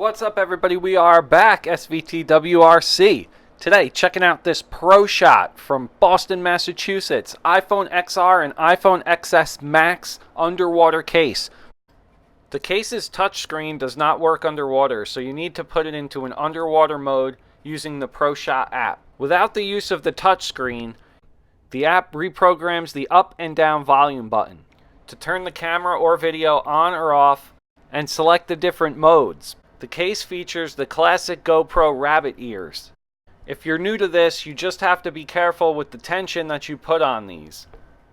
What's up, everybody? We are back, SVTWRC. Today, checking out this Pro Shot from Boston, Massachusetts. iPhone XR and iPhone XS Max underwater case. The case's touchscreen does not work underwater, so you need to put it into an underwater mode using the Pro Shot app. Without the use of the touchscreen, the app reprograms the up and down volume button to turn the camera or video on or off and select the different modes. The case features the classic GoPro rabbit ears. If you're new to this, you just have to be careful with the tension that you put on these.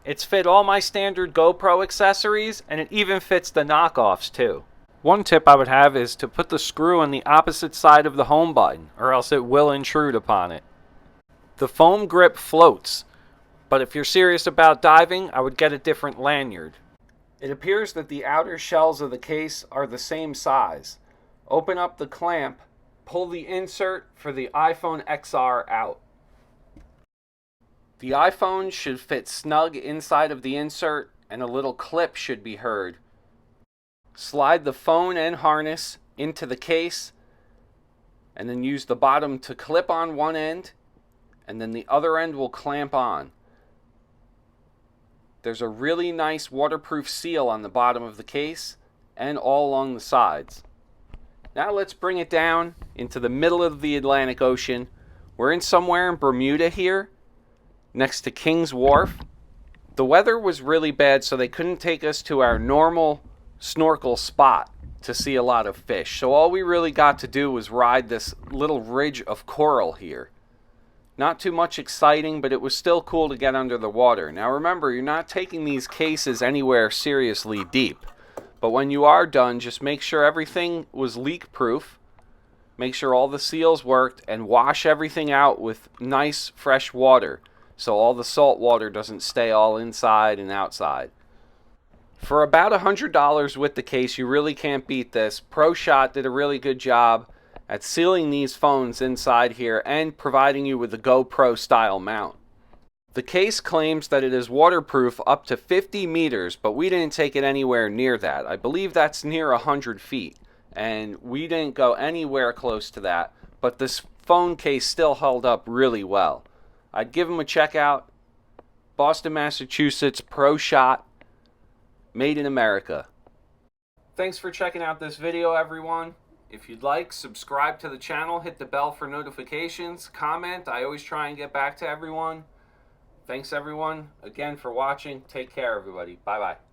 It's fit all my standard GoPro accessories, and it even fits the knockoffs too. One tip I would have is to put the screw on the opposite side of the home button, or else it will intrude upon it. The foam grip floats, but if you're serious about diving, I would get a different lanyard. It appears that the outer shells of the case are the same size. Open up the clamp, pull the insert for the iPhone XR out. The iPhone should fit snug inside of the insert, and a little clip should be heard. Slide the phone and harness into the case, and then use the bottom to clip on one end, and then the other end will clamp on. There's a really nice waterproof seal on the bottom of the case and all along the sides. Now let's bring it down into the middle of the Atlantic Ocean. We're in somewhere in Bermuda here, next to King's Wharf. The weather was really bad, so they couldn't take us to our normal snorkel spot to see a lot of fish. So all we really got to do was ride this little ridge of coral here. Not too much exciting, but it was still cool to get under the water. Now remember, you're not taking these cases anywhere seriously deep. But when you are done, just make sure everything was leak-proof, make sure all the seals worked, and wash everything out with nice, fresh water so all the salt water doesn't stay all inside and outside. For about $100 with the case, you really can't beat this. Pro Shot did a really good job at sealing these phones inside here and providing you with a GoPro-style mount. The case claims that it is waterproof up to 50 meters, but we didn't take it anywhere near that. I believe that's near 100 feet, and we didn't go anywhere close to that, but this phone case still held up really well. I'd give them a check out. Boston, Massachusetts, Pro Shot, made in America. Thanks for checking out this video, everyone. If you'd like, subscribe to the channel, hit the bell for notifications, comment. I always try and get back to everyone. Thanks, everyone, again for watching. Take care, everybody. Bye-bye.